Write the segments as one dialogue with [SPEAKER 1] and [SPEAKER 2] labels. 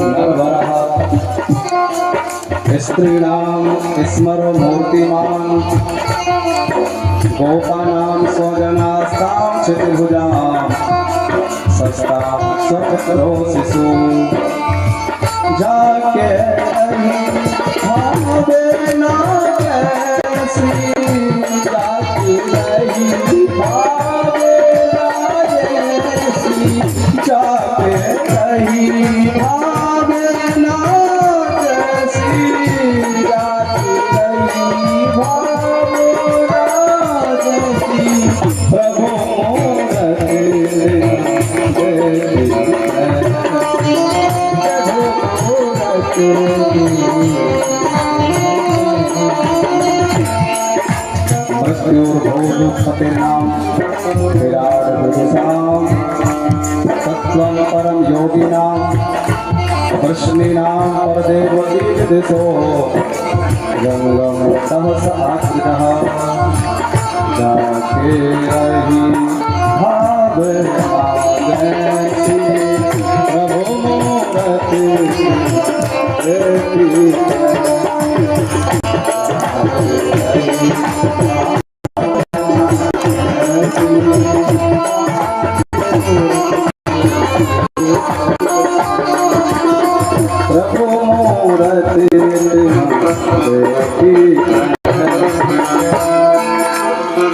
[SPEAKER 1] नरवरः स्त्रीणां स्मरो मूर्तिमान् गोपानां स्वजनास्तां चतुर्भुजां सस्तां स्वपुत्रो शिशु जाके भावे ना कैसी जाके नहीं भावे ना जैसी जाके नहीं भावे ना जैसी जाके नहीं भावे ना जैसी प्रभु मृत्युर्भोगपतिर्नाम विराट विदुषां सत्त्वं परम योगिनां कृष्णीनां परदेवती दिशो गंगं सहस आश्रितः जाके रही भाव जैसी प्रभु मूर्ति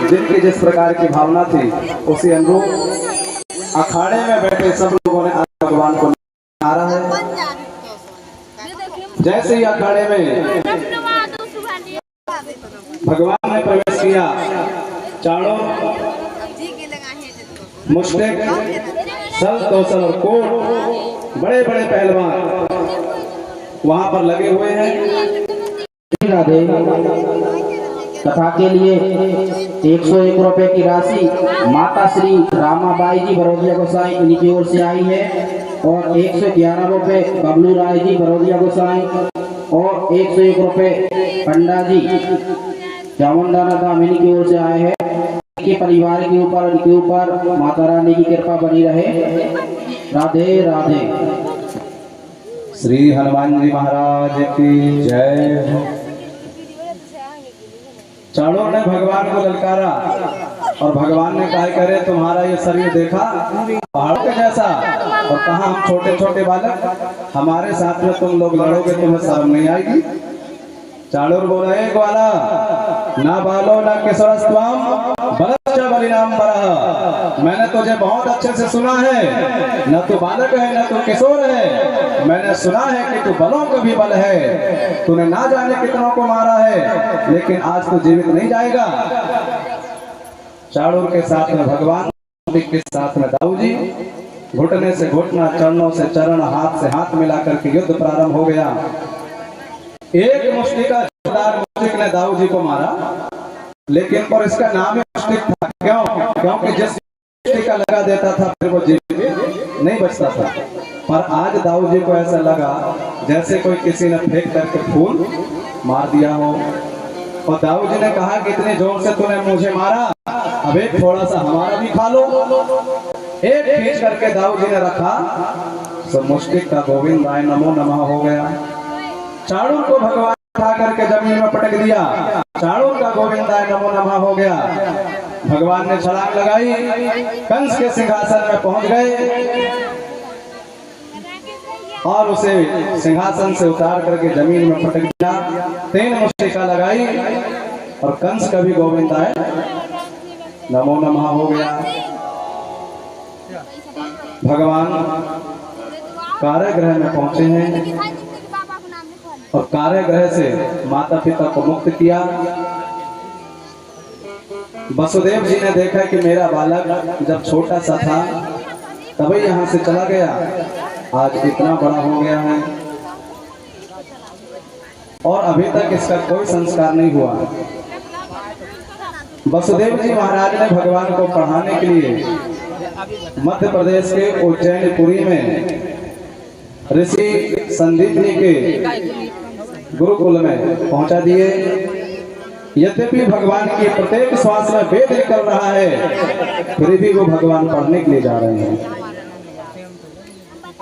[SPEAKER 1] जिनकी जिस प्रकार की भावना थी उसी अनुरूप अखाड़े में बैठे सब लोगों ने भगवान को नारा है। जैसे ही अखाड़े में भगवान ने प्रवेश किया, चारों मुश्तिक सल तोसल और कोट बड़े बड़े पहलवान वहां पर लगे हुए हैं।
[SPEAKER 2] कथा के लिए 101 रुपए की राशि माता श्री रामाबाई जी बरोदिया गोसाई इनकी ओर से आई है और 111 रुपए बबलू राय जी बरोदिया गोसाई और 101 रुपए पंडा जी चामुंडा धाम इनकी ओर से आए हैं। इनके परिवार के ऊपर इनके ऊपर माता रानी की कृपा बनी रहे। राधे राधे।
[SPEAKER 1] श्री हनुमान जी महाराज की जय। चारों ने भगवान को ललकारा और भगवान ने कहा करे तुम्हारा ये शरीर देखा पहाड़ के जैसा और कहा हम छोटे छोटे बालक हमारे साथ में तुम लोग लड़ोगे तुम्हें शर्म नहीं आएगी। चाणूर बोला एक वाला ना बालो ना किशोरस्त्वम बलश्च बलिनाम परः। मैंने तुझे बहुत अच्छे से सुना है, न तू बालक है न तू किशोर है। मैंने सुना है कि तू बलों का भी बल है, तूने ना जाने कितनों को मारा है, लेकिन आज तू जीवित नहीं जाएगा। चाणूर के साथ में भगवान के साथ में दाऊ जी घुटने से घुटना चरणों से चरण हाथ से हाथ मिलाकर के युद्ध प्रारंभ हो गया। एक मुश्तिका जोरदार मुश्तिक ने दाऊ जी को मारा, लेकिन और इसका नाम ही मुश्तिक था। क्यों? क्योंकि जिस मुश्तिका लगा देता था फिर वो जीवित नहीं बचता था। पर आज दाऊ जी को ऐसा लगा जैसे कोई किसी ने फेंक करके फूल मार दिया हो। और दाऊ जी ने कहा कि इतने जोर से तूने मुझे मारा, अब एक थोड़ा सा हमारा भी खा लो। एक खींच करके दाऊ जी ने रखा, तो मुश्तिक का गोविंद राय नमो नमः हो गया। चाणूर को भगवान उठा करके जमीन में पटक दिया। चाणूर का गोविंदाय नमो नमः हो गया। भगवान ने छलांग लगाई, कंस के सिंहासन में पहुंच गए और उसे सिंहासन से उतार करके जमीन में पटक दिया। 3 मुश्तिका लगाई और कंस का भी गोविंदाय नमो नमः हो गया। भगवान कारागृह में पहुंचे हैं और कारागृह से माता पिता को मुक्त किया। वसुदेव जी ने देखा कि मेरा बालक जब छोटा सा था तभी यहाँ से चला गया, आज इतना बड़ा हो गया है और अभी तक इसका कोई संस्कार नहीं हुआ। वसुदेव जी महाराज ने भगवान को पढ़ाने के लिए मध्य प्रदेश के उज्जैनपुरी में ऋषि संदीपनी के गुरुकुल में पहुंचा दिए। यद्यपि भगवान की प्रत्येक श्वास में वेद निकल रहा है, फिर भी वो भगवान पढ़ने के लिए जा रहे हैं।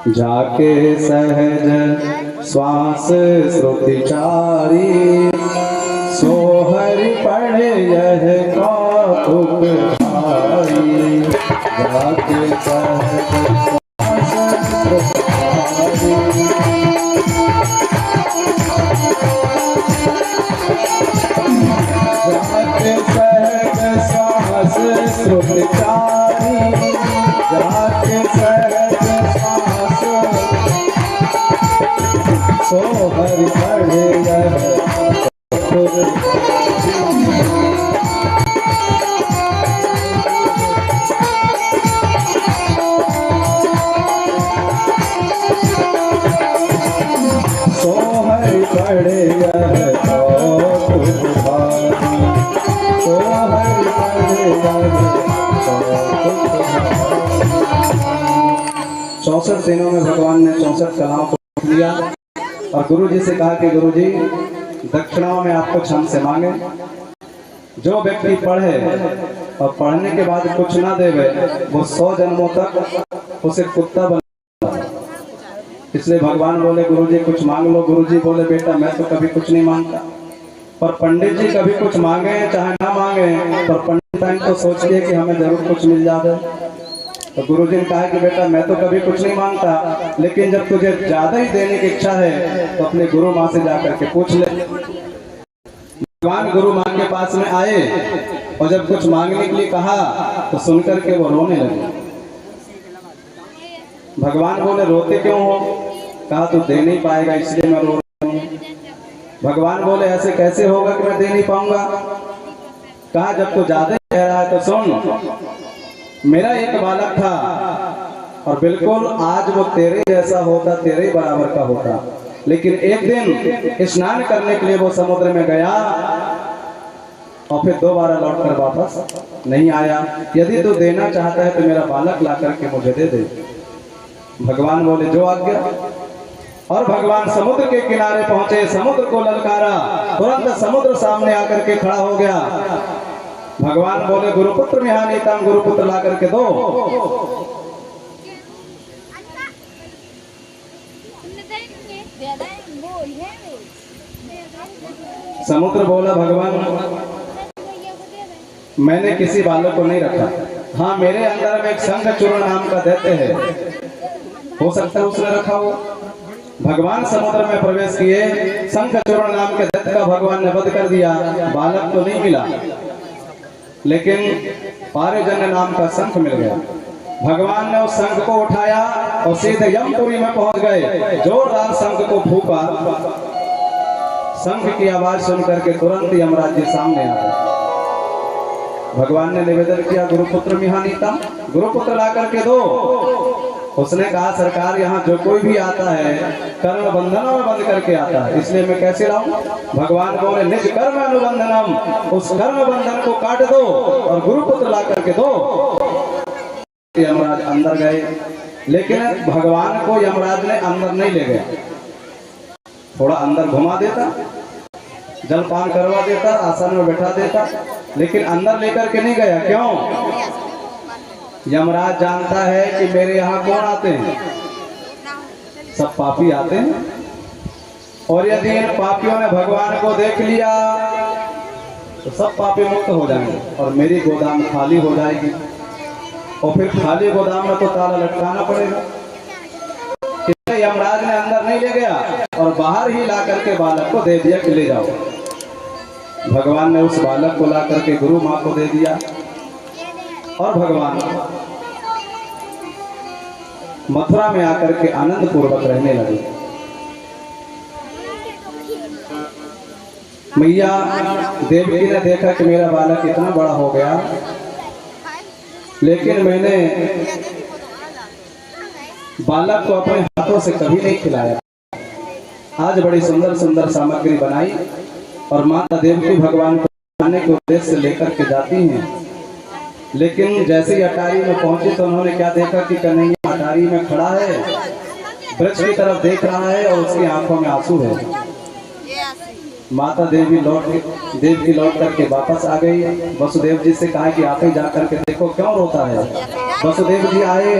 [SPEAKER 1] जाके सहज श्वास श्रुति चारी, सोहरि पढ़े यह कौतुक भारी। जाके सहज श्वास श्रुति चारी, जाके सहज श्वास श्रुति चारी, जाके सहज श्वास सोहरि पढ़े यह कौतुक। सोहरि पढ़े यह कौतुक भारी, सोहरि पढ़े यह कौतुक भारी। 64 दिनों में भगवान ने 64 कलाओं को सीख लिया और गुरु जी से कहा कि गुरु जी दक्षिणाओं में आप कुछ हमसे मांगे। जो व्यक्ति पढ़े और पढ़ने के बाद कुछ ना देवे वो 100 जन्मों तक उसे कुत्ता बना। इसलिए भगवान बोले गुरु जी कुछ मांग लो। गुरु जी बोले बेटा मैं तो कभी कुछ नहीं मांगता, पर पंडित जी कभी कुछ मांगे चाहे ना मांगे, पर पंडित टाइम तो सोचती है कि हमें जरूर कुछ मिल जाए। तो गुरु जी ने कहा कि बेटा मैं तो कभी कुछ नहीं मांगता, लेकिन जब तुझे ज्यादा ही देने की इच्छा है तो अपने गुरु माँ से जाकर के पूछ ले। भगवान गुरु माँ के पास में आए और जब कुछ मांगने के लिए कहा तो सुनकर के वो रोने लगे। भगवान बोले रोते क्यों हो? कहा तू दे नहीं पाएगा इसलिए मैं रो रहा हूँ। भगवान बोले ऐसे कैसे होगा कि मैं दे नहीं पाऊंगा? कहा जब तू ज्यादा कह रहा है तो सुन, मेरा एक बालक था और बिल्कुल आज वो तेरे जैसा होता, तेरे बराबर का होता, लेकिन एक दिन स्नान करने के लिए वो समुद्र में गया और फिर दोबारा लौटकर वापस नहीं आया। यदि तू देना चाहता है तो मेरा बालक ला करके मुझे दे दे। भगवान बोले जो आज्ञा। और भगवान समुद्र के किनारे पहुंचे, समुद्र को ललकारा, तुरंत समुद्र सामने आकर के खड़ा हो गया। भगवान बोले गुरुपुत्र मिहानीतम, गुरुपुत्र ला करके दो। समुद्र बोला भगवान मैंने किसी बालक को नहीं रखा, हाँ मेरे अंदर में एक शंखचूर्ण नाम का दैत्य है, हो सकता है उसने रखा हो। भगवान समुद्र में प्रवेश किए, शंखचूर्ण नाम के दैत्य का भगवान ने वध कर दिया। बालक तो नहीं मिला, लेकिन पारिजन्य नाम का शंख मिल गया। भगवान ने उस शंख को उठाया और सीधे यमपुरी में पहुंच गए। जोरदार शंख को फूका, शंख की आवाज सुनकर के तुरंत यमराज जी सामने आ गए। भगवान ने निवेदन किया गुरुपुत्र मिहानीतम, गुरुपुत्र ला करके दो। उसने कहा सरकार यहाँ जो कोई भी आता है कर्म बंधनों में बंध करके आता है, इसलिए मैं कैसे लाऊं? भगवान बोले निज कर्म अनुबंधनम, उस कर्म बंधन को काट दो और गुरुपुत्र ला करके दो। यमराज अंदर गए, लेकिन भगवान को यमराज ने अंदर नहीं ले गया। थोड़ा अंदर घुमा देता, जलपान करवा देता, आसन में बैठा देता, लेकिन अंदर लेकर के नहीं गया। क्यों? यमराज जानता है कि मेरे यहाँ कौन आते हैं? सब पापी आते हैं, और यदि इन पापियों ने भगवान को देख लिया तो सब पापी मुक्त हो जाएंगे और मेरी गोदाम खाली हो जाएगी, और फिर खाली गोदाम में तो ताला लटकाना पड़ेगा। इसलिए यमराज ने अंदर नहीं ले गया और बाहर ही ला करके बालक को दे दिया कि ले जाओ। भगवान ने उस बालक को ला करके गुरु माँ को दे दिया और भगवान मथुरा में आकर के आनंद पूर्वक रहने लगे। मैया देवकी ने देखा कि मेरा बालक इतना बड़ा हो गया, लेकिन मैंने बालक को अपने हाथों से कभी नहीं खिलाया। आज बड़ी सुंदर सुंदर सामग्री बनाई और माता देवकी भगवान को खाने के उद्देश्य से लेकर के जाती हैं, लेकिन जैसे ही अटारी में पहुंचे तो उन्होंने क्या देखा कि कन्हैया अटारी में खड़ा है, वृक्ष की तरफ देख रहा है और उसकी आंखों में आंसू है। माता देवी लौट करके वापस आ गई। वसुदेव जी से कहा कि आप ही जा करके देखो क्यों रोता है। वसुदेव जी आए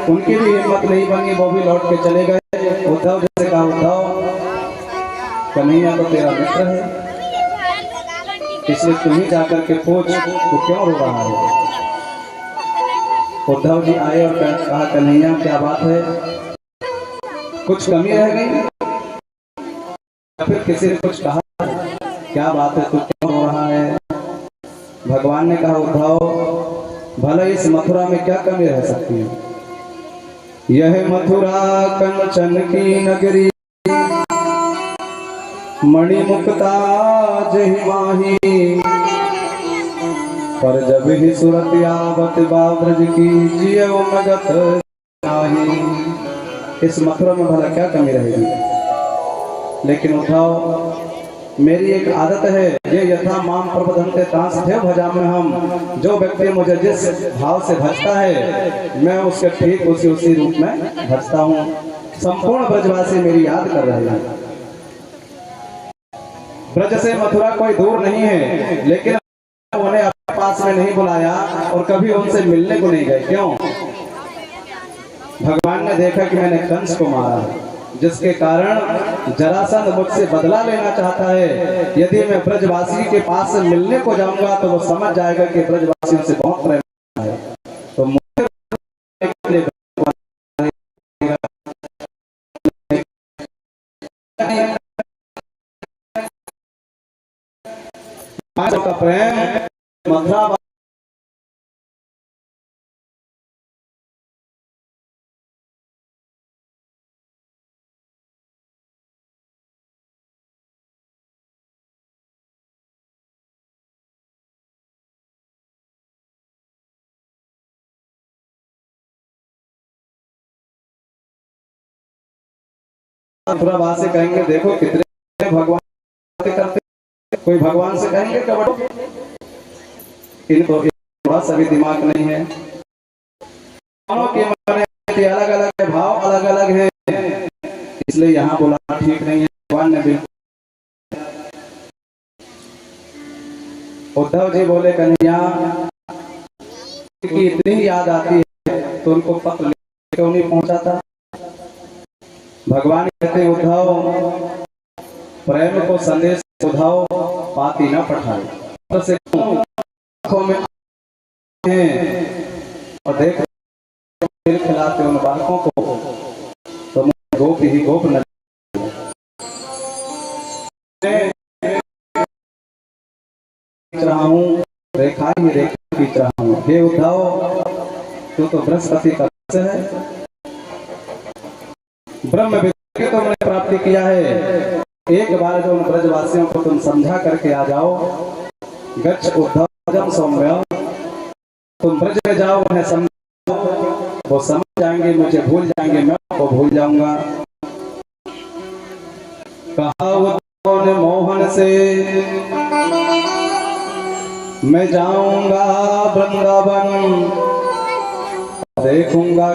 [SPEAKER 1] उनकी भी हिम्मत नहीं बनी, वो भी लौट के चले गए। उद्धव जी से कहा, उद्धव कन्हैया तो तेरा मित्र है, इसलिए तुम ही जाकर के पूछ तो क्यों रो रहा है। उद्धव जी आए और कहा, कन्हैया क्या बात है, कुछ कमी रह गई? फिर किसी ने कुछ कहा, क्या बात है, तू क्यों रो रहा है? भगवान ने कहा, उद्धव भला इस मथुरा में क्या कमी रह सकती है? यह मथुरा कंचन की नगरी, मणिमुक्ता जहि माही, पर जब ही सूरत आवत बाब्रज की, जियो मगत नाही। इस मथुरा में भला क्या कमी रहेगी? लेकिन उद्धव मेरी एक आदत है, ये यथा माम प्रबंधन्ते तांस्थे भजा में हम, जो व्यक्ति मुझे जिस भाव से भजता है मैं उसके ठीक उसी रूप में भजता हूँ। संपूर्ण ब्रजवासी मेरी याद कर रहे हैं। ब्रज से मथुरा कोई दूर नहीं है, लेकिन उन्हें अपने पास में नहीं बुलाया और कभी उनसे मिलने को नहीं गए। क्यों? भगवान ने देखा कि मैंने कंस को मारा, जिसके कारण जरासंध मुझसे बदला लेना चाहता है। यदि मैं ब्रजवासी के पास से मिलने को जाऊंगा तो वो समझ जाएगा कि ब्रजवासियों से बहुत प्रेम है, तो मुझे का प्रेम मथुरा मथुरा से कहेंगे, देखो कितने भगवान करते, कोई भगवान से कहेंगे कबड्डी, इनको थोड़ा सा भी दिमाग नहीं है। के अलग अलग है, भाव अलग अलग है, इसलिए यहाँ बुलाना ठीक नहीं है। भगवान ने बिल्कुल। उद्धव जी बोले, कन्हैया की इतनी याद आती है तो उनको पत्र क्यों नहीं पहुंचाता? भगवान कहते, उद्धव प्रेम को संदेश उद्धव पाती न पठाए से में और देख खिलाते उन बालकों को, तो गोप ही गोप न रहा हूँ, रेखा ही रेखा खींच रहा हूँ। हे उद्धव, तू तो बृहस्पति का है, ब्रह्म विद्या तो मैंने प्राप्ति किया है। एक बार जो उन ब्रजवासियों को तुम समझा करके आ जाओ। गच्छ उद्धवजम सौम्य, तुम ब्रज में जाओ, उन्हें समझो, वो समझ जाएंगे, मुझे भूल जाएंगे, मैं उनको भूल जाऊंगा। कहा उद्धव ने मोहन से, मैं जाऊंगा वृंदावन, देखूंगा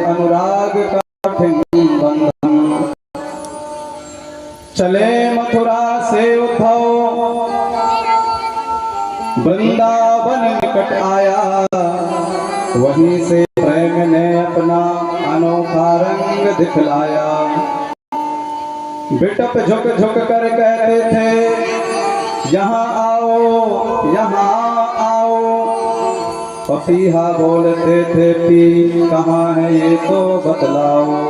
[SPEAKER 1] अनुराग का बंधन। चले मथुरा से उद्धव, वृंदावन निकट आया, वहीं से प्रेम ने अपना अनोखा रंग दिखलाया। बिटप झुक झुक कर कहते थे, यहाँ आओ यहाँ आओ। पपीहा बोलते थे, पी कहाँ है ये तो बतलाओ।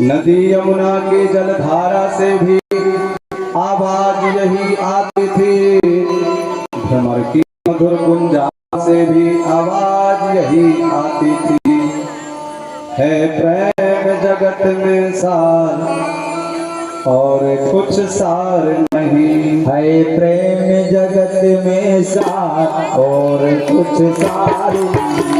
[SPEAKER 1] नदी यमुना की जलधारा से भी आवाज यही आती थी, भ्रमर की मधुर गुंजा से भी आवाज यही आती थी। है प्रेम जगत में सार और कुछ सार नहीं,
[SPEAKER 2] है प्रेम जगत में सार और कुछ सार नहीं।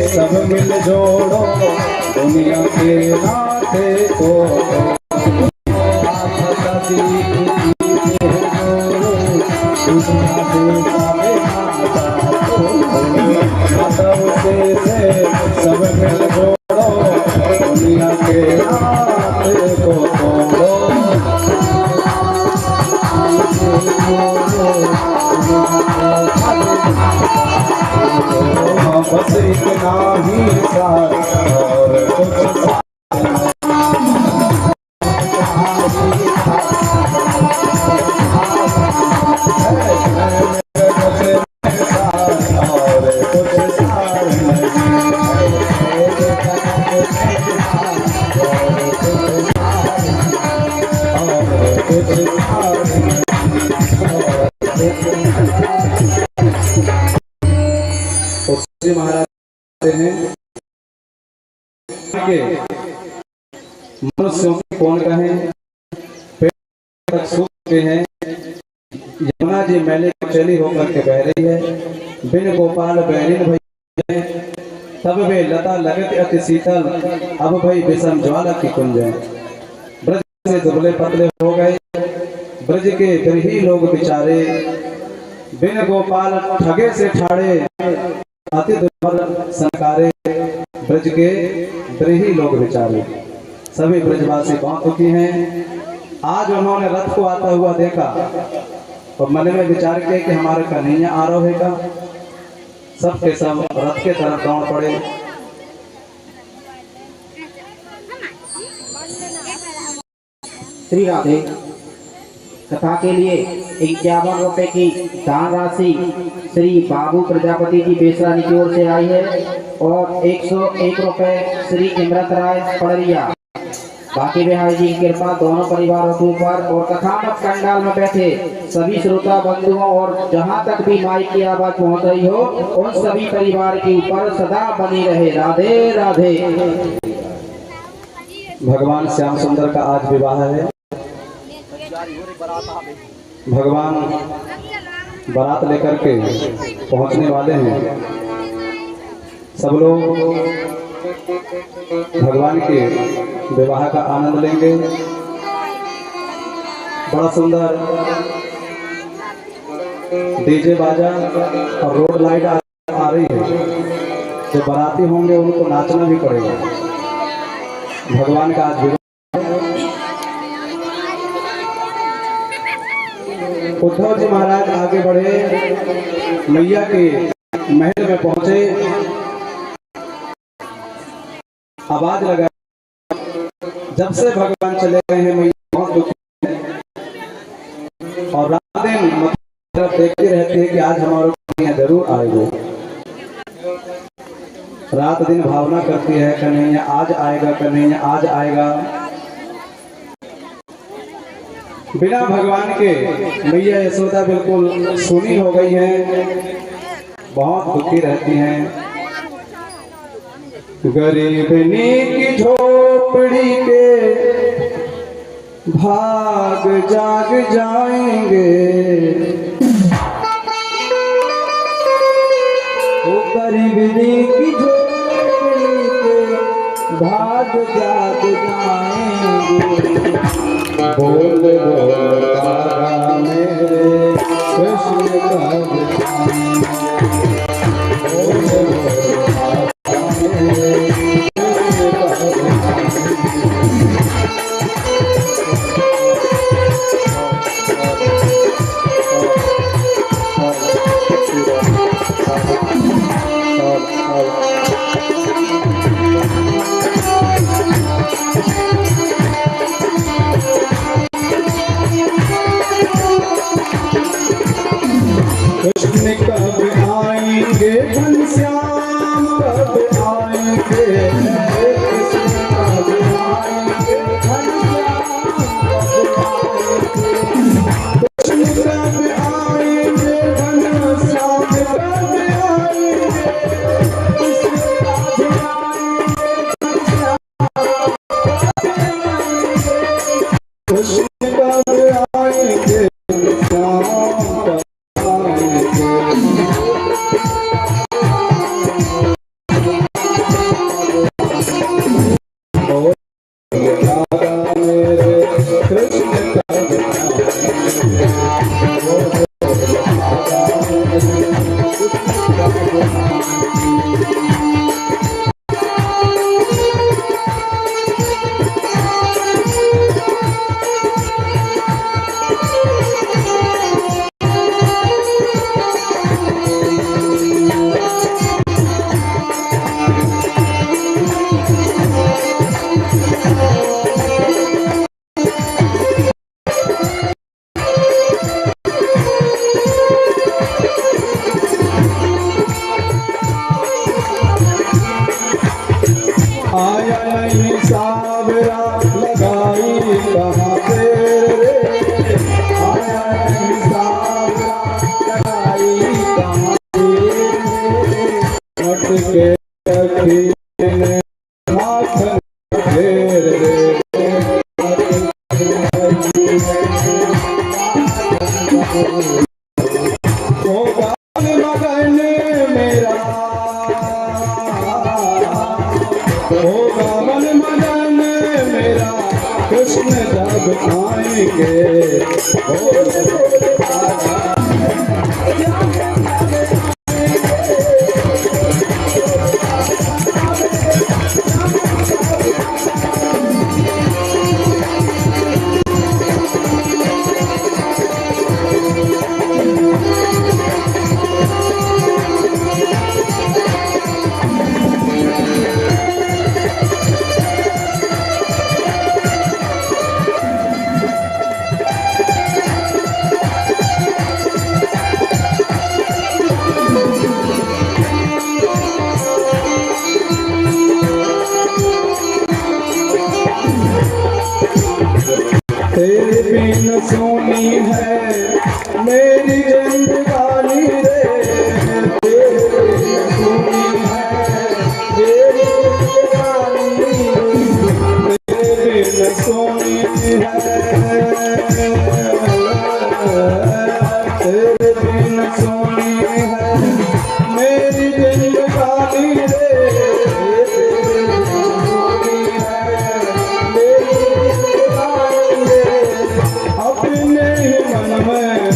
[SPEAKER 1] सब मिल जोड़ो दुनिया के नाते को सब मिल जोड़ो दुनिया के नाते को तोड़ो बस इतना ही साथ और कुछ महाराज हैं के मनुष्यों को कौन कहें तक सूख के हैं यमुना जी मेले की चली होकर के बह रही है बिन गोपाल बैरिन भई तब वे लता लगत अति शीतल अब भई विषम ज्वाला की कुंज ब्रज से दुबले पतले हो गए ब्रज के द्रोही लोग बेचारे बिन गोपाल ठगे से ठाड़े अति दुर्बल संकारे ब्रज के द्रोही लोग बेचारे सभी ब्रजवासी बहुत दुखी हैं। आज उन्होंने रथ को आता हुआ देखा और मन में विचार किया कि हमारा कन्हैया आ रहा होगा। सब के सब रथ के तरफ दौड़ पड़े।
[SPEAKER 2] श्री राधे कथा के लिए 51 रुपए की दान राशि श्री बाबू प्रजापति जी बेसरानी की ओर से आई है और 101 रुपए श्री इमरत राय पड़रिया बाकी बिहारी जी की कृपा दोनों परिवारों के ऊपर और कथामक पंडाल में बैठे सभी श्रोता बंधुओं और जहां तक भी माइक की आवाज पहुंच रही हो उन सभी परिवार के ऊपर सदा बनी रहे। राधे राधे।
[SPEAKER 1] भगवान श्याम सुंदर का आज विवाह है। भगवान बारात लेकर के पहुंचने वाले हैं। सब लोग भगवान के विवाह का आनंद लेंगे। बड़ा सुंदर डीजे बाजा और रोड लाइट आ रही है। जो बाराती होंगे उनको नाचना भी पड़ेगा। भगवान का आज विवाह। उद्धव जी महाराज आगे बढ़े, मैया के महल में पहुंचे, आवाज लगा। जब से भगवान चले गए हैं मैया बहुत दुखी है और रात दिन तरफ देखती रहती है कि आज हमारे कन्हैया जरूर आएगा। रात दिन भावना करती है कन्हैया आज आएगा, कन्हैया आज आएगा। बिना भगवान के मैया यशोदा बिल्कुल सूनी हो गई हैं, बहुत दुखी रहती हैं। गरीबनी की झोपड़ी के भाग जाग जाएंगे, वो गरीबनी की झोपड़ी के भाग जाग जाएंगे। बोल बोल तारा मेरे कृष्ण का आया नहीं सावरा लगाई कहाँ देर रे, आया नहीं सावरा लगाई कहाँ देर रे, मटके रखी ने हाथ घेर रे, ओ गान मगन मेरा, होगा मन मदन मेरा, कृष्ण जब आएंगे तेरे बिन सोनी है मेरी जिंदगानी रे, तेरे बिन सोनी है मेरी जिंदगानी, तेरे बिन सोनी है, तेरे बिन सोनी है मेरी जिंदगानी रे,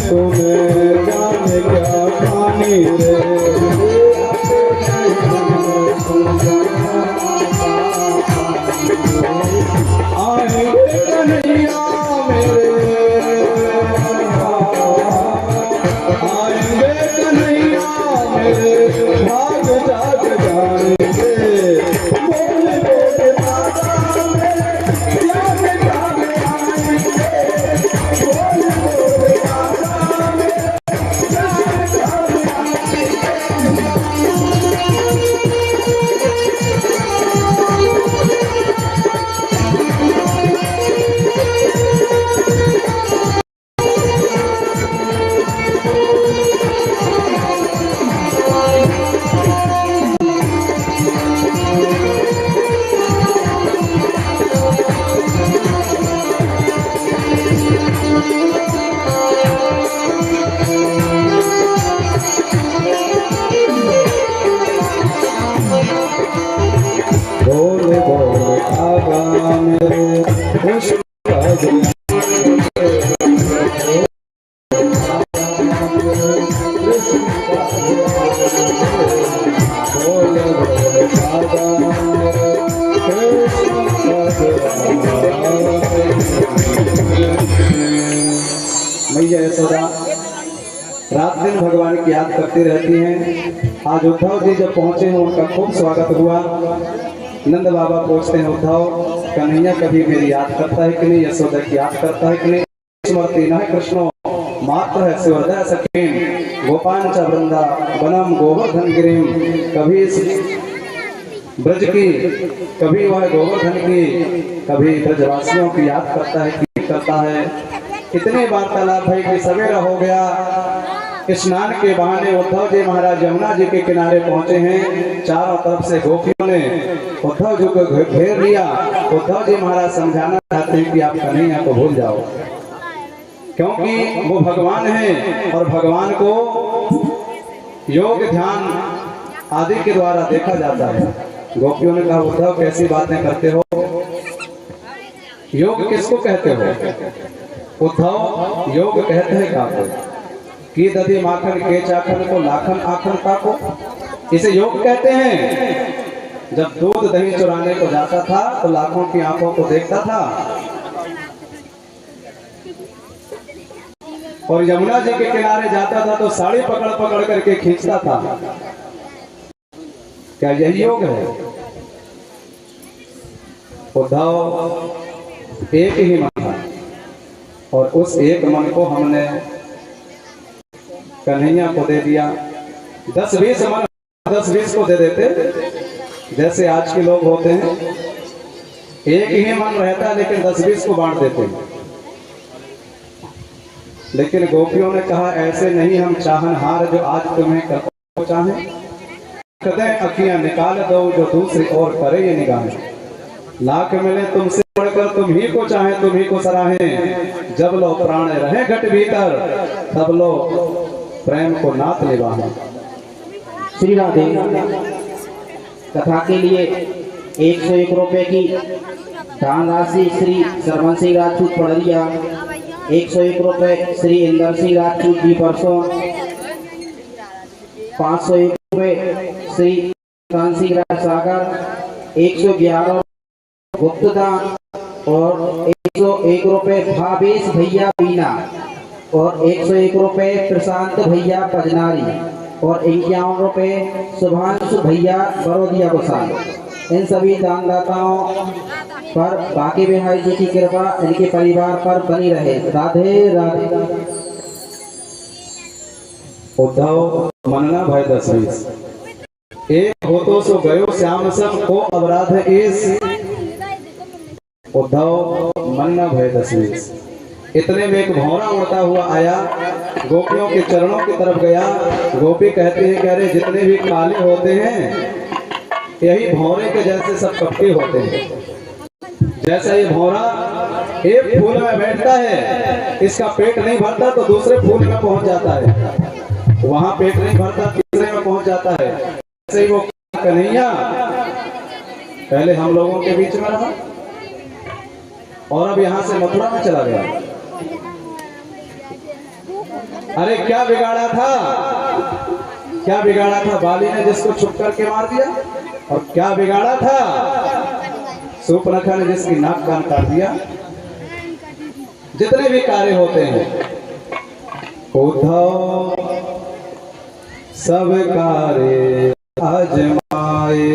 [SPEAKER 1] तुम्हें जाने क्या पानी रे, आएंगे कन्हैया मेरे, आएंगे कन्हैया मेरे, भाग जाग जाएंगे, बोले बोले दादा मेरे, जाग जाग आएंगे, बोले बोले दादा मेरे, जाग जाग बोले बोले आगा मेरे, कृष्ण का जन्म मैया यशोदा रात दिन भगवान की याद करती रहती हैं। आज उद्धव जी जब पहुंचे हैं उनका खूब स्वागत हुआ। नंद बाबा पूछते हैं उद्धव कन्हैया कभी मेरी याद करता है कि नहीं, यशोदा की याद करता है कि नहीं? स्मृति न कृष्णो मात्र है सुहृदय सखीम, गोपांच वृंदा वनम गोवर्धन गिरिम। कभी इस ब्रज की, कभी वह गोवर्धन की, कभी ब्रजवासियों की याद करता है कि करता है। कितने वार्तालाप भाई कि सवेरा हो गया। स्नान के बहाने उद्धव जी महाराज यमुना जी के किनारे पहुंचे हैं। चारों तरफ से गोपियों ने उद्धव जी को घेर लिया। उद्धव जी महाराज समझाना चाहते हैं कि आप कन्हैया को भूल जाओ, क्योंकि वो भगवान हैं और भगवान को योग ध्यान आदि के द्वारा देखा जाता है। गोपियों ने कहा उद्धव कैसी बातें करते हो, योग किसको कहते हो? उद्धव योग कहते हैं काको की दधी माखन के चाखन को लाखन आखन काको, इसे योग कहते हैं। जब दूध दही चुराने को जाता था तो लाखों की आंखों को देखता था और यमुना जी के किनारे जाता था तो साड़ी पकड़ पकड़ करके खींचता था। क्या यही योग है? उद्धव एक ही मन था और उस एक मन को हमने कन्हैया को दे दिया। 10-20 मन 10-20 को दे देते जैसे आज के लोग होते हैं, एक ही मन रहता है लेकिन 10-20 को बांट देते हैं। लेकिन गोपियों ने कहा ऐसे नहीं, हम चाहनहार जो आज तुम्हें कर चाहे, कदें अखियां निकाल दो जो दूसरी ओर करे ये निगाहें, लाख मिले तुमसे बढ़कर तुम ही को चाहे तुम ही को सराहें, जब लो प्राण रहे घट भीतर तब लो प्रेम को नाथ निभाएं।
[SPEAKER 2] श्री राधे। कथा के लिए 101 रुपए की दान राशि श्री सरवन सिंह राजपूत पड़रिया, 101 रुपए श्री इंदर सिंह राजपूत जी परसों, 501 रुपए श्री कान सिंह राज सागर, 111 गुप्तदान और 101 रुपए भावेश भैया बीना और 101 रुपए प्रशांत भैया पजनारी और 51 रुपए शुभांशु भैया बरोदिया गोसाई। इन सभी दानदाताओं पर बाकी बिहारी जी की कृपा इनके परिवार पर बनी रहे। राधे राधे।
[SPEAKER 1] उद्धव मनना भय 10-20, एक हो तो सो गयो श्याम सब को अपराध इस। उद्धव मनना भय 10-20। इतने में एक भौरा उड़ता हुआ आया, गोपियों के चरणों की तरफ गया। गोपी कहती है कि अरे जितने भी काले होते हैं यही भौरे के जैसे सब कपटी होते हैं। जैसा ये भौरा एक फूल में बैठता है, इसका पेट नहीं भरता तो दूसरे फूल में पहुंच जाता है, वहां पेट नहीं भरता तीसरे में पहुंच जाता है। ऐसे ही वो कन्हैया पहले हम लोगों के बीच में रहा और अब यहां से मथुरा में चला गया। अरे क्या बिगाड़ा था, क्या बिगाड़ा था बाली ने जिसको छुप करके मार दिया, और क्या बिगाड़ा था सूर्पनखा ने जिसकी नाक कान काट दिया। जितने भी कार्य होते हैं उद्धव सब कार्य आजमाए,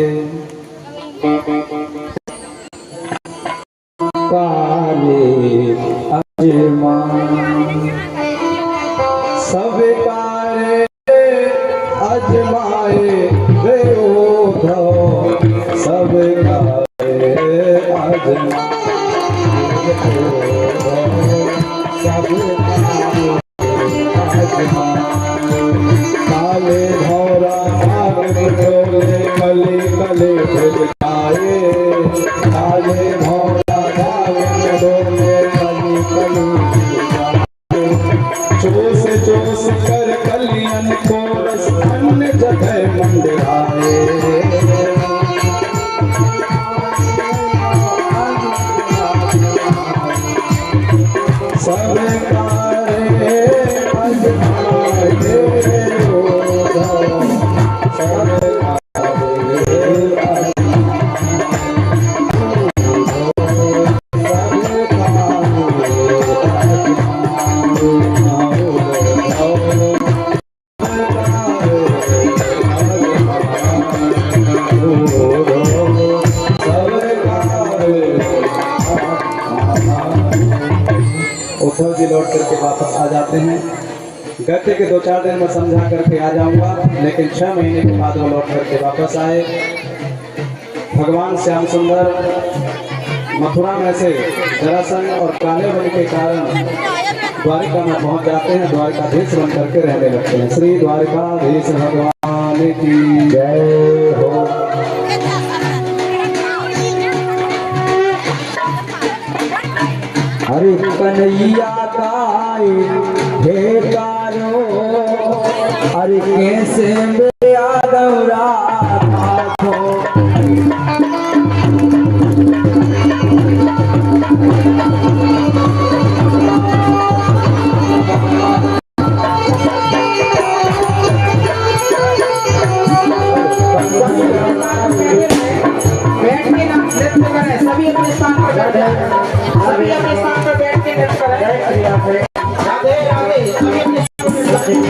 [SPEAKER 1] कार्य आजमाए, सब कार्य आजमाए रे उद्धव, सब कार्य आजमाए, सब कार्य आजमाए। काले भौरा डोले कले कले फिर जाए, काले भौरा डोले कले कले चोस चोस कर कलियन को रस अन्य जगह मंडराए। सब कार्य आजमाए उद्धव, सब उद्धव जी लौट करके वापस आ जाते हैं। गत्ते के 2-4 दिन में समझा करके आ जाऊंगा, लेकिन 6 महीने के बाद वो लौट करके वापस आए। भगवान श्याम सुंदर मथुरा में से जरासंध और काले बन के कारण द्वारिका में पहुंच जाते हैं, द्वारिकाधीश बन करके रहने लगते हैं। श्री द्वारिकाधीश भगवान की जय हो।
[SPEAKER 2] हरे कन्हैया गाए हे गारो, अरे कैसे मेरा गौरा स्थान पर बैठ जाएं। सभी अपने स्थान पर बैठ के नृत्य करें। राधे राधे। सभी अपने स्थान पर बैठ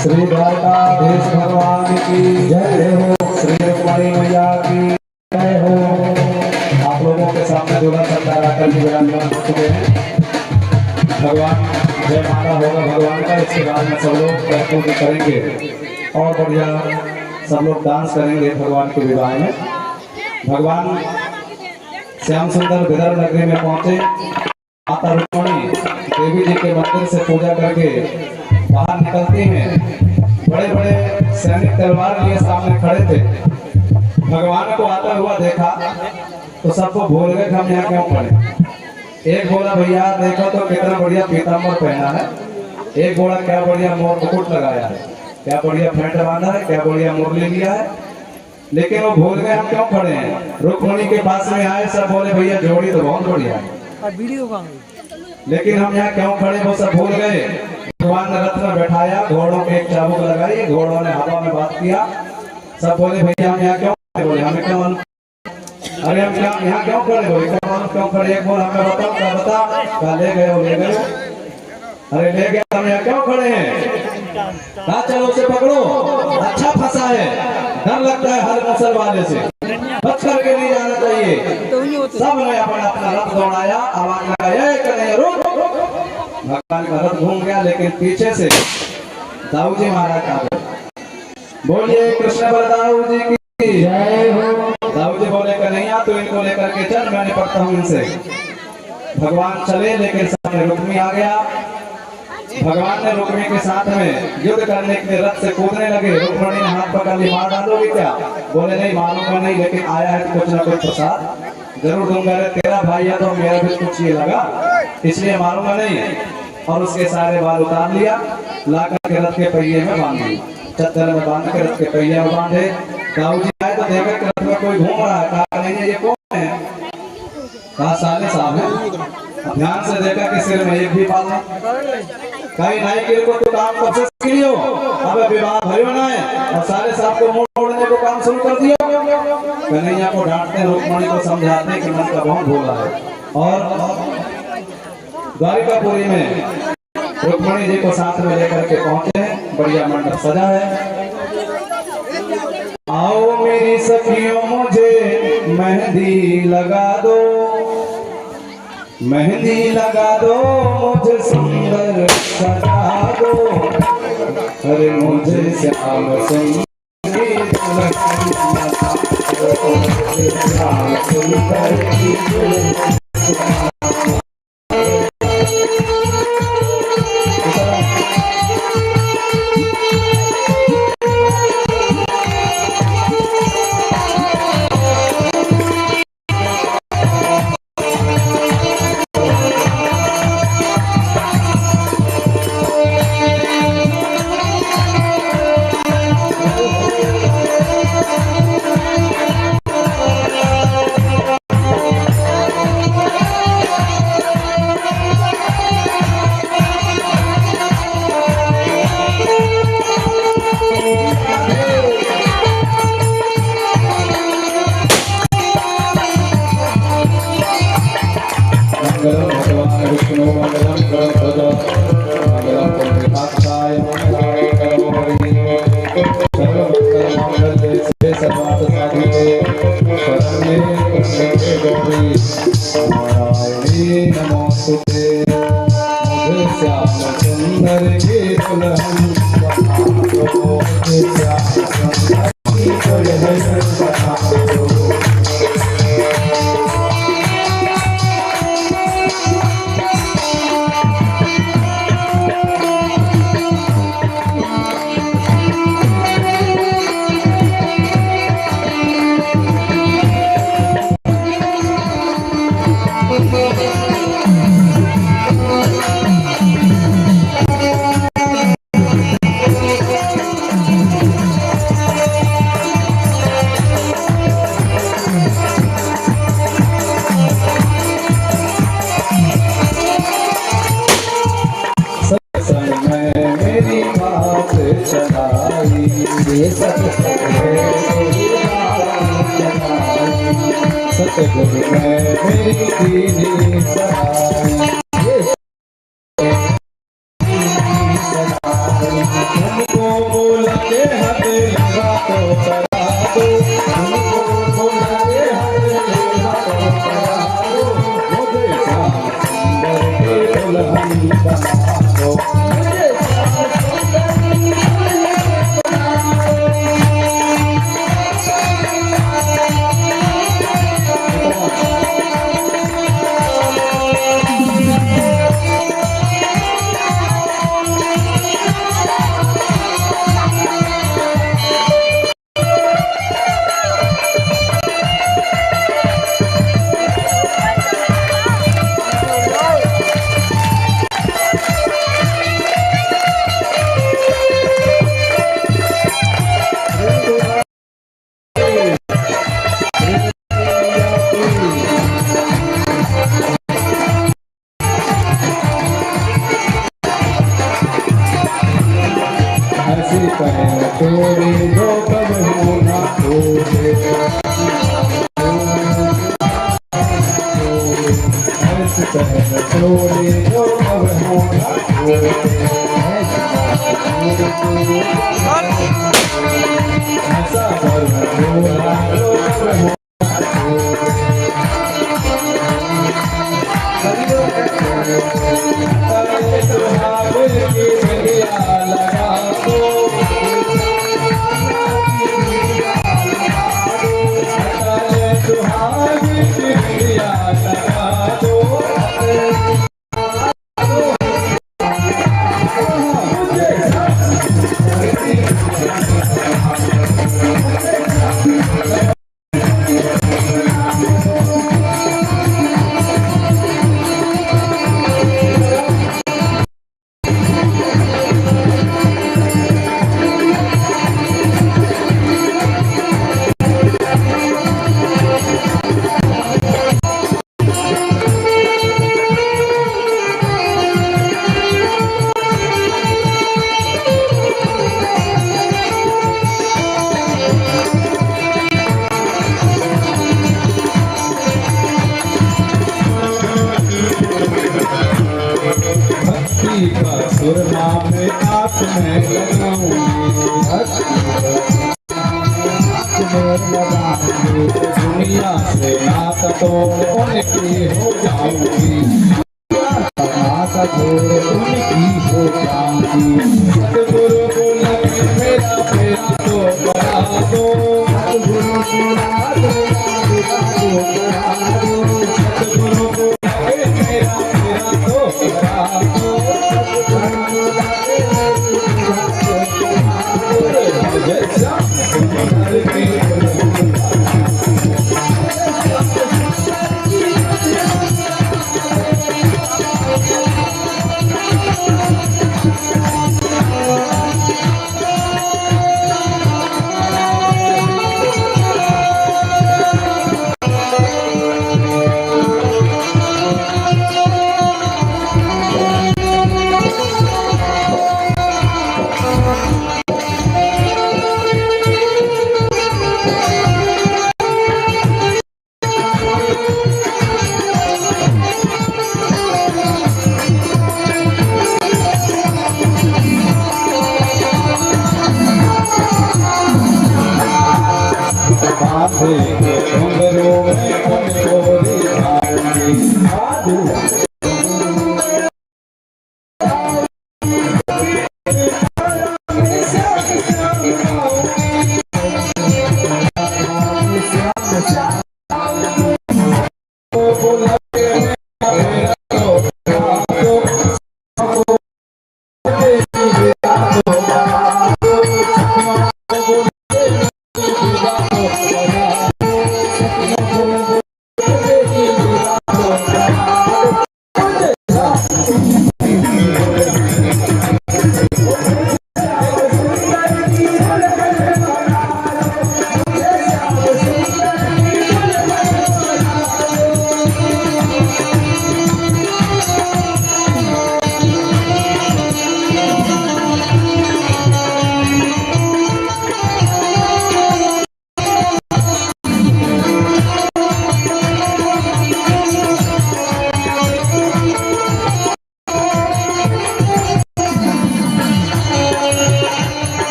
[SPEAKER 1] श्री द्वारकाधीश भगवान की जय हो। श्री रुक्मणी मैया की जय हो। आप लोगों के सामने दूल्हा सरदार आकर के विराजमान हो चुके हैं। भगवान जय माला होगा भगवान का, इसके बाद में सब लोग बैठों की करेंगे और बढ़िया सब लोग डांस करेंगे भगवान के विवाह में। भगवान श्याम सुंदर विदर्भ नगरी में पहुंचे। माता रुक्मणी देवी जी के मंदिर से पूजा करके बाहर निकलती हैं। बड़े बड़े सैनिक तलवार लिए सामने खड़े थे। भगवान को आता हुआ देखा तो सबको भूल गए कि हम यहाँ क्यों खड़े। एक बोला भैया देखो तो कितना बढ़िया पीताम्बर पहना है। एक बोला क्या बढ़िया मोर मुकुट लगाया है, क्या बढ़िया फेंट बांधा है, क्या बढ़िया मुरली लिया है। लेकिन वो भूल गए हम क्यों खड़े हैं। रुक्मणी के पास में आए, सब बोले भैया जोड़ी तो बहुत बढ़िया है, लेकिन हम यहाँ क्यों खड़े वो सब भूल गए। भगवान ने रथ में बैठाया, घोड़ों के एक चाबुक लगाई, घोड़ों ने हवा में बात किया। सब बोले भैया हम यहाँ क्यों खड़े। बोले हमें क्या मालूम, अरे हम क्या यहाँ क्यों खड़े। बोले क्या मालूम क्यों खड़े। एक बोल हमें बताओ, क्या बता, क्या ले गए हो, ले गए। अरे ले गए, हम यहाँ क्यों खड़े हैं। कहा चलो उसे पकड़ो, अच्छा फंसा है, डर लगता है हर नस्ल वाले से, बच करके नहीं जाना चाहिए। सब ने अपना अपना रथ दौड़ाया, आवाज लगाया कन्हैया रुक। भगवान का रथ घूम गया, लेकिन पीछे से दाऊ जी महाराज आ गए। बोलिए कृष्ण बलदाऊ जी की जय हो। दाऊ जी बोले कन्हैया तो इनको लेकर के चल, मैं निपटता हूँ इनसे। भगवान चले, लेकिन सामने रुक्मी आ गया। भगवान ने रुक्मी के साथ में युद्ध करने के लिए रथ से कूदने लगे। रुक्मणी ने हाथ पकड़ ली, मार डालोगे क्या। बोले नहीं मारूंगा नहीं, लेकिन आया है तो कुछ ना कुछ प्रसाद जरूर दूंगा। तेरा भाई है तो मेरा भी कुछ ये लगा, इसलिए मारूंगा नहीं। और उसके सारे बाल उतार लिया, ला कर के रथ के पहिए में बांध दिया। चद्दर में बांध के रथ के पहिए में बांधे। दाऊ जी आए तो देखा कि रथ में कोई घूम रहा है। कहा नहीं ये कौन है। कहा साले साहब है। ध्यान से देखा कि सिर में एक भी बाल नहीं। कहीं नहीं कि को तो काम कब से सीख लियो, अब विवाह भयो ना है और सारे साहब को मुंह तोड़ने को काम शुरू कर दिया। कन्हैया को डांटते, रुक्मणी को समझाते कि मन का बहुत भोला है। और द्वारिकापुरी में रुक्मणी जी को साथ में लेकर के पहुंचे हैं। बढ़िया मंडप सजा है। आओ मेरी सखियों मुझे मेहंदी लगा दो, मेहंदी लगा दो मुझे सुंदर सजा दो। अरे मुझे श्याम सुंदर नमोस्तुते मुझे श्याम सुंदर की दुल्हन बना दो, मुझे श्याम सुंदर की दुल्हन बना दो। मेरी बात चलाई सतगुरु में मेरी दीनी सहाई, तुमको बोला के हद लगा तो करा दो, तुमको बोला के हद लगा तो करा दो, मुझे श्याम सुंदर की दुल्हन बना दो। छोड़े जो कब होना छोड़े, छोड़े जो कब होना छोड़े, ऐसा पर छोड़ा जो कब होना छोड़े, सुहाग की बगिया लगा दो, सुहाग की बगिया लगा दो। सुरमा में आप में लगाऊंगी, दुनिया से नाता तो उनकी हो जाऊंगी, नाता छोड़ उनकी हो जाऊंगी। सतगुरु बोला कि मेरा बेटा तो करा दो, सतगुरु बोला तो करा दो, सतगुरु बोला कि मेरा बेटा तो करा दो।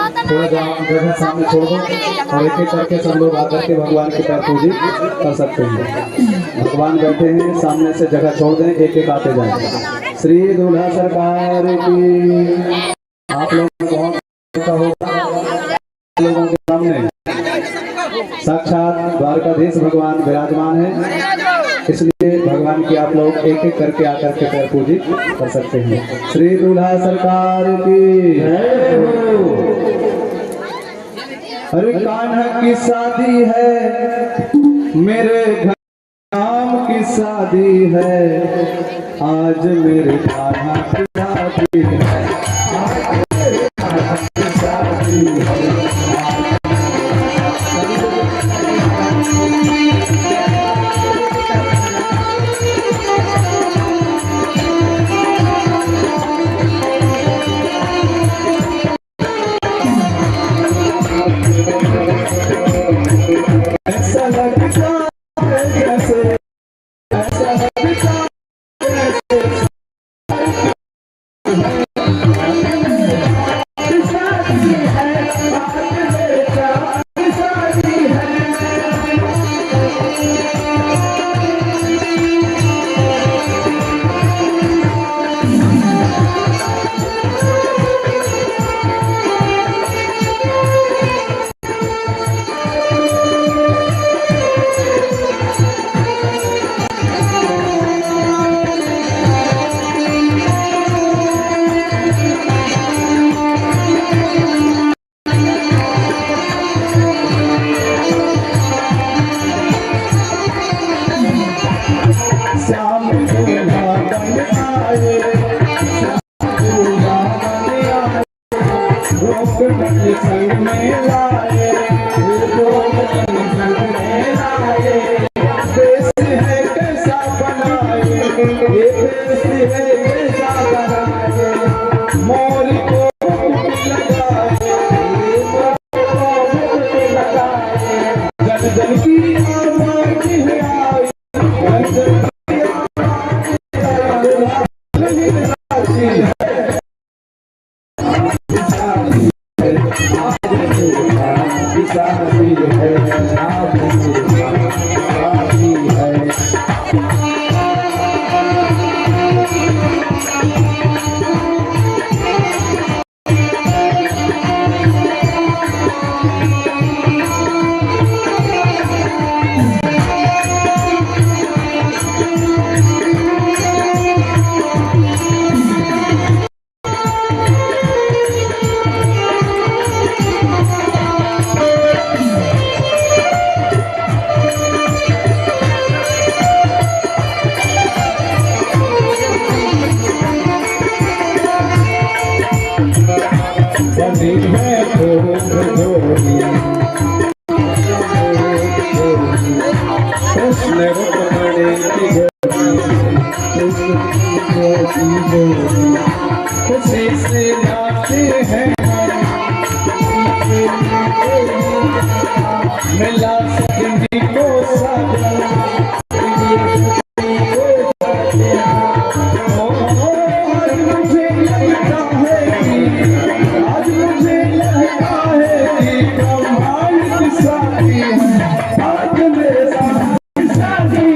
[SPEAKER 1] थोड़ा जगह सामने छोड़ दो और एक एक करके सब लोग आकर के भगवान के पैर पूजी कर सकते हैं। भगवान बैठे हैं, सामने से जगह छोड़ दें, एक एक आते जाएं। श्री दूल्हा सरकार की। आप लोगों को बहुत अच्छा होगा, लोगों के सामने साक्षात द्वारकाधीश भगवान विराजमान है, इसलिए भगवान की आप लोग एक एक करके आकर के पैर पूजी कर सकते हैं। श्री दूल्हा सरकार की। अरे कान्हा की शादी है, मेरे धाम की शादी है, आज मेरे कान्हा की शादी है, आज मेरे कान्हा की शादी है। ऐसा लगता है जैसे, ऐसा लगता है जैसे शादी है, आज मेरे प्यार शादी है। श्याम दूल्हा बन आए, दूल्हा बन आए, रोक बन संग में लाए, रोक बन संग में लाए। देश है कैसा बनाए, ये देश है कैसा बनाए, मोर को लगाए, मोर को लगाए, जन जन की आवाज है आई, जन जन खुशी से नाचे हैं, मिला जिंदगी को साजन, आज मुझे लगता है कि, आज मुझे लगता है कि कमाल की शादी है, आज मेरे साथ शादी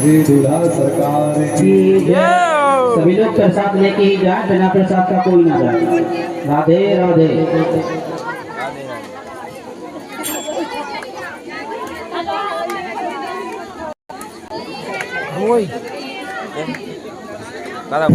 [SPEAKER 1] श्री दूल्हा सरकार की
[SPEAKER 2] जय। सभी लोग प्रसाद लेके ही जाए, बिना प्रसाद का कोई ना जाए। राधे राधे।
[SPEAKER 3] Kalau